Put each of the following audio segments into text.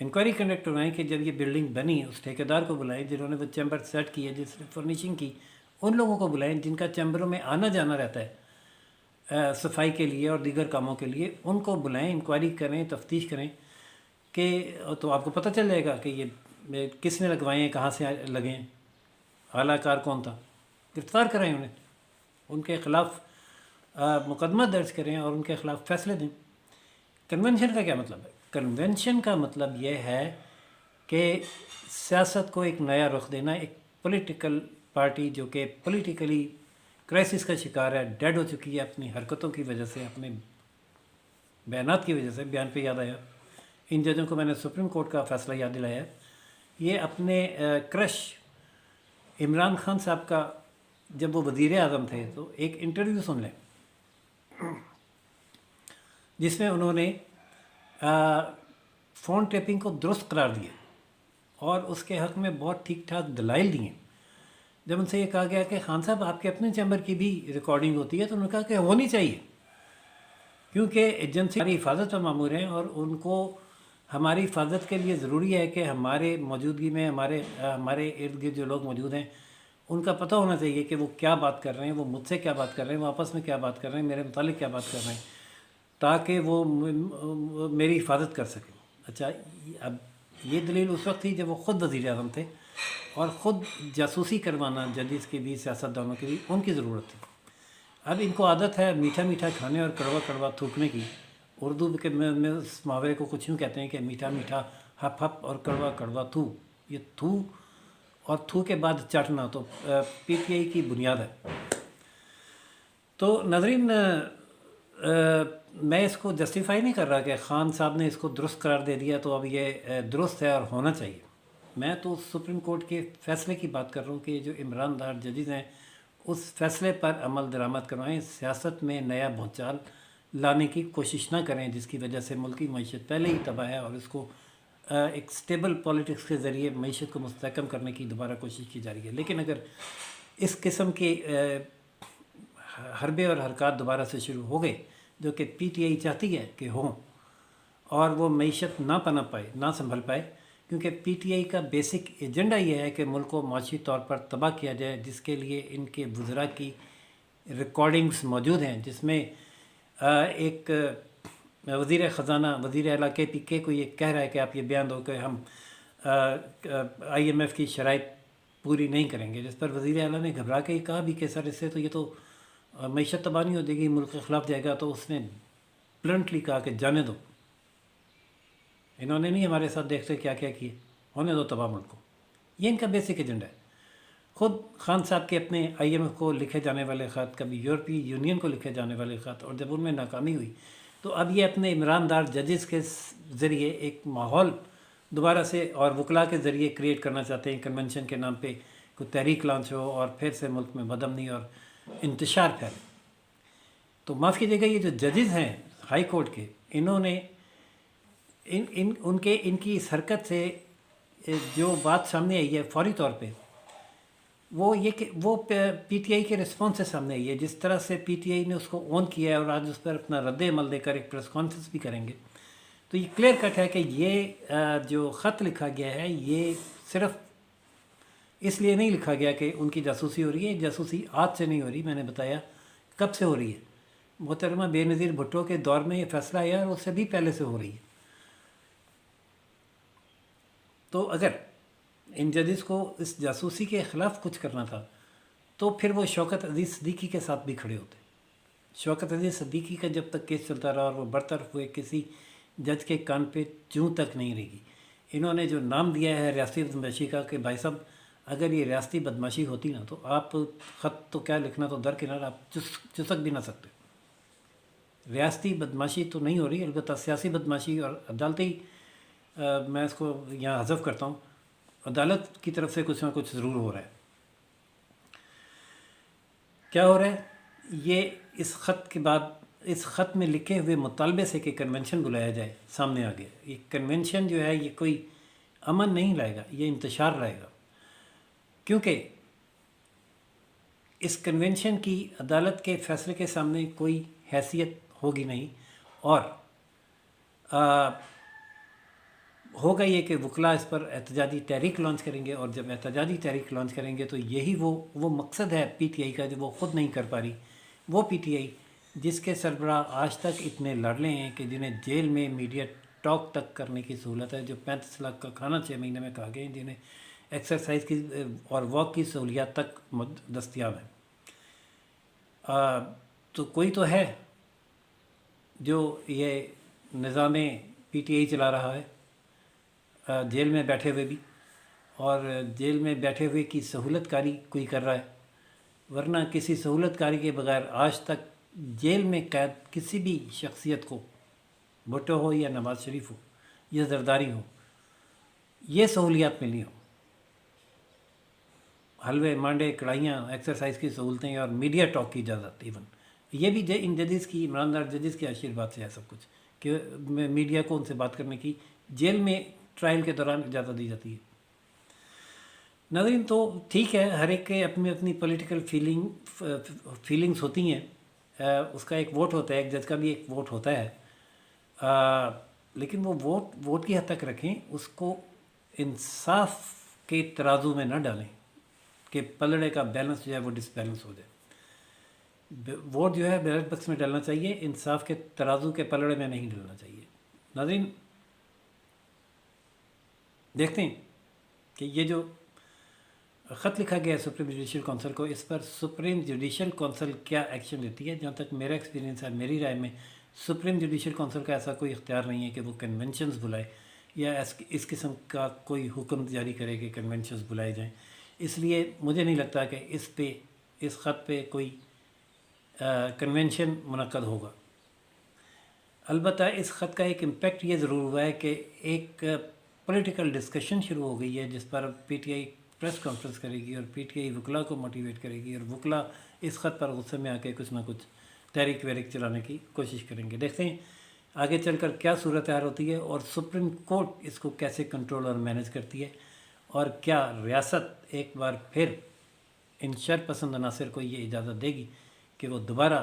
Inquiry conduct کروائیں کہ جب یہ بلڈنگ بنی اس ٹھیکیدار کو بلائیں جنہوں نے وہ چیمبر سیٹ کیے جس نے فرنیشنگ کی، ان لوگوں کو بلائیں جن کا چیمبروں میں آنا جانا رہتا ہے صفائی کے لیے اور دیگر کاموں کے لیے، ان کو بلائیں، انکوائری کریں، تفتیش کریں کہ تو آپ کو پتہ چل جائے گا کہ یہ کس نے لگوائے ہیں، کہاں سے لگے ہیں، اعلیٰ کار کون تھا، گرفتار کریں انہیں، ان کے خلاف مقدمہ درج کریں اور ان کے خلاف فیصلے دیں۔ کنونشن کا کیا مطلب ہے؟ کنونشن کا مطلب یہ ہے کہ سیاست کو ایک نیا رخ دینا، ایک پولیٹیکل پارٹی جو کہ پولیٹیکلی کرائسس کا شکار ہے، ڈیڈ ہو چکی ہے اپنی حرکتوں کی وجہ سے، اپنے بیانات کی وجہ سے۔ بیان پہ یاد آیا ان ججوں کو میں نے سپریم کورٹ کا فیصلہ یاد دلایا، یہ اپنے کرش عمران خان صاحب کا جب وہ وزیر اعظم تھے تو ایک انٹرویو سن لیں جس میں انہوں نے فون ٹیپنگ کو درست قرار دیا اور اس کے حق میں بہت ٹھیک ٹھاک دلائل دیے۔ جب ان سے یہ کہا گیا کہ خان صاحب آپ کے اپنے چیمبر کی بھی ریکارڈنگ ہوتی ہے، تو انہوں نے کہا کہ ہونی چاہیے، کیونکہ ایجنسی ہماری حفاظت پر مامور ہیں اور ان کو ہماری حفاظت کے لیے ضروری ہے کہ ہمارے موجودگی میں ہمارے ارد گرد جو لوگ موجود ہیں ان کا پتہ ہونا چاہیے کہ وہ کیا بات کر رہے ہیں، وہ مجھ سے کیا بات کر رہے ہیں، وہ آپس میں کیا بات کر رہے ہیں، میرے متعلق کیا بات کر رہے ہیں، تاکہ وہ میری حفاظت کر سکیں۔ اچھا، اب یہ دلیل اس وقت تھی جب وہ خود وزیر اعظم تھے اور خود جاسوسی کروانا ججز کی بھی، سیاستدانوں کی بھی، ان کی ضرورت تھی۔ اب ان کو عادت ہے میٹھا میٹھا کھانے اور کڑوا کڑوا تھوکنے کی۔ اردو کے میں اس محاورے کو کچھ یوں کہتے ہیں کہ میٹھا میٹھا ہپ ہپ اور کڑوا کڑوا تھو۔ یہ تھو اور تھو کے بعد چاٹنا تو پی ٹی آئی کی بنیاد ہے۔ تو ناظرین، میں اس کو جسٹیفائی نہیں کر رہا کہ خان صاحب نے اس کو درست قرار دے دیا تو اب یہ درست ہے اور ہونا چاہیے۔ میں تو سپریم کورٹ کے فیصلے کی بات کر رہا ہوں کہ جو عمران دار ججز ہیں اس فیصلے پر عمل درآمد کروائیں، سیاست میں نیا بھونچال لانے کی کوشش نہ کریں جس کی وجہ سے ملکی معیشت پہلے ہی تباہ ہے اور اس کو ایک سٹیبل پولیٹکس کے ذریعے معیشت کو مستحکم کرنے کی دوبارہ کوشش کی جا رہی ہے۔ لیکن اگر اس قسم کے حربے اور حرکات دوبارہ سے شروع ہو گئے جو کہ پی ٹی آئی چاہتی ہے کہ ہوں، اور وہ معیشت نہ پنپ پائے، نہ سنبھل پائے، کیونکہ پی ٹی آئی کا بیسک ایجنڈا یہ ہے کہ ملک کو معاشی طور پر تباہ کیا جائے، جس کے لیے ان کے وزراء کی ریکارڈنگز موجود ہیں، جس میں ایک وزیر خزانہ وزیر اعلیٰ کے پی کے کو یہ کہہ رہا ہے کہ آپ یہ بیان دو کہ ہم آئی ایم ایف کی شرائط پوری نہیں کریں گے، جس پر وزیر اعلیٰ نے گھبرا کے کہا بھی کہ سر اس سے تو یہ تو معیشت تباہ نہیں ہو جائے گی، ملک کے خلاف جائے گا۔ تو اس نے بلنٹلی کہا کہ جانے دو، انہوں نے نہیں ہمارے ساتھ دیکھتے کیا کیا کیے، ہونے دو تباہ ملک کو۔ یہ ان کا بیسک ایجنڈا ہے۔ خود خان صاحب کے اپنے آئی ایم ایف کو لکھے جانے والے خط، کبھی یورپی یونین کو لکھے جانے والے خط، اور جب ان میں ناکامی ہوئی تو اب یہ اپنے عمران دار ججز کے ذریعے ایک ماحول دوبارہ سے اور وکلاء کے ذریعے کریٹ کرنا چاہتے ہیں، کنونشن کے نام پہ کوئی تحریک لانچ ہو اور پھر سے ملک میں بدامنی اور انتشار پھیلے۔ تو معاف کیجیے گا، یہ جو ججز ہیں ہائی کورٹ کے، انہوں نے ان کی اس حرکت سے جو بات سامنے آئی ہے فوری طور پہ وہ یہ کہ وہ پی ٹی آئی کے رسپانس سے سامنے آئی ہے، جس طرح سے پی ٹی آئی نے اس کو اون کیا ہے اور آج اس پر اپنا رد عمل دے کر ایک پریس کانفرنس بھی کریں گے۔ تو یہ کلیئر کٹ ہے کہ یہ جو خط لکھا گیا ہے یہ صرف اس لیے نہیں لکھا گیا کہ ان کی جاسوسی ہو رہی ہے۔ جاسوسی آج سے نہیں ہو رہی، میں نے بتایا کب سے ہو رہی ہے۔ محترمہ بے نظیر بھٹو کے دور میں یہ فیصلہ آیا اور اس سے بھی پہلے سے ہو رہی ہے۔ تو اگر ان ججز کو اس جاسوسی کے خلاف کچھ کرنا تھا تو پھر وہ شوکت عزیز صدیقی کے ساتھ بھی کھڑے ہوتے۔ شوکت عزیز صدیقی کا جب تک کیس چلتا رہا اور وہ برطرف ہوئے، کسی جج کے کان پہ چوں تک نہیں رہی۔ انہوں نے جو نام دیا ہے ریاستی بدماشی کا کہ بھائی صاحب اگر یہ ریاستی بدماشی ہوتی نا تو آپ خط تو کیا لکھنا تو درکنار آپ چسک بھی نہ سکتے۔ ریاستی بدماشی تو نہیں ہو رہی، البتہ سیاسی بدماشی اور عدالتی، میں اس کو یہاں حذف کرتا ہوں، عدالت کی طرف سے کچھ نہ کچھ ضرور ہو رہا ہے۔ کیا ہو رہا ہے؟ یہ اس خط کے بعد اس خط میں لکھے ہوئے مطالبے سے کہ کنونشن بلایا جائے سامنے آ گیا۔ یہ کنونشن جو ہے یہ کوئی امن نہیں لائے گا، یہ انتشار لائے گا، کیونکہ اس کنونشن کی عدالت کے فیصلے کے سامنے کوئی حیثیت ہوگی نہیں، اور ہوگا یہ کہ وکلا اس پر احتجاجی تحریک لانچ کریں گے، اور جب احتجاجی تحریک لانچ کریں گے تو یہی وہ مقصد ہے پی ٹی آئی کا جو وہ خود نہیں کر پا رہی۔ وہ پی ٹی آئی جس کے سربراہ آج تک اتنے لاڈلے ہیں کہ جنہیں جیل میں میڈیا ٹاک تک کرنے کی سہولت ہے، جو 35 لاکھ کا کھانا 6 مہینے میں کھا گئے ہیں، جنہیں ایکسرسائز کی اور واک کی سہولیات تک دستیاب ہیں۔ تو کوئی تو ہے جو یہ نظام پی ٹی آئی چلا رہا ہے جیل میں بیٹھے ہوئے بھی، اور جیل میں بیٹھے ہوئے کی سہولت کاری کوئی کر رہا ہے، ورنہ کسی سہولت کاری کے بغیر آج تک جیل میں قید کسی بھی شخصیت کو، بھٹو ہو یا نواز شریف ہو یا زرداری ہو، یہ سہولیات ملی ہوں، حلوے مانڈے کڑھائیاں، ایکسرسائز کی سہولتیں اور میڈیا ٹاک کی اجازت، ایون یہ بھی ان ججز کی، عمران دار ججز کے آشیرواد سے ہے سب کچھ، کہ میڈیا کو ان سے بات کرنے کی جیل میں ٹرائل کے دوران اجازت دی جاتی ہے۔ ناظرین، تو ٹھیک ہے، ہر ایک کے اپنی اپنی پولیٹیکل فیلنگز ہوتی ہیں، اس کا ایک ووٹ ہوتا ہے، ایک جج کا بھی ایک ووٹ ہوتا ہے، لیکن وہ ووٹ کی حد تک رکھیں، اس کو انصاف کے ترازو میں نہ ڈالیں کہ پلڑے کا بیلنس جو ہے وہ ڈس بیلنس ہو جائے۔ ووٹ جو ہے بیلٹ باکس میں ڈالنا چاہیے، انصاف کے ترازو کے پلڑے میں نہیں ڈالنا چاہیے۔ ناظرین، دیکھتے ہیں کہ یہ جو خط لکھا گیا ہے سپریم جوڈیشل کونسل کو، اس پر سپریم جوڈیشل کونسل کیا ایکشن لیتی ہے۔ جہاں تک میرا ایکسپیرینس ہے، میری رائے میں سپریم جوڈیشل کونسل کا ایسا کوئی اختیار نہیں ہے کہ وہ کنونشنز بلائے یا اس قسم کا کوئی حکم جاری کرے کہ کنونشنز بلائے جائیں۔ اس لیے مجھے نہیں لگتا کہ اس خط پہ کوئی کنونشن منعقد ہوگا۔ البتہ اس خط کا ایک امپیکٹ یہ ضرور ہوا ہے کہ ایک پولیٹیکل ڈسکشن شروع ہو گئی ہے، جس پر P T I press conference کرے گی اور پی ٹی آئی وکلا کو موٹیویٹ کرے گی، اور وکلا اس خط پر غصے میں آ کے کچھ نہ کچھ تحریک وحریک چلانے کی کوشش کریں گے۔ دیکھتے ہیں آگے چل کر کیا صورتحال ہوتی ہے، اور سپریم کورٹ اس کو کیسے کنٹرول اور مینیج کرتی ہے، اور کیا ریاست ایک بار پھر ان شر پسند عناصر کو یہ اجازت دے گی کہ وہ دوبارہ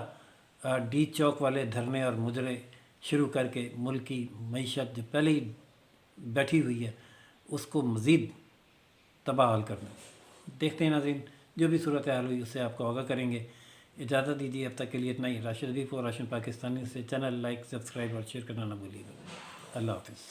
ڈی چوک والے دھرنے اور مظاہرے شروع کر کے ملک کی معیشت جو پہلے ہی بیٹھی ہوئی ہے اس کو مزید تباہ حال کرنا۔ دیکھتے ہیں ناظرین، جو بھی صورتحال ہوئی اس سے آپ کو آگاہ کریں گے۔ اجازت دیجیے، اب تک کے لیے اتنا ہی۔ راشد حبیب کو راشن پاکستانی سے چینل لائک، سبسکرائب اور شیئر کرنا نہ بھولیے گا۔ اللہ حافظ۔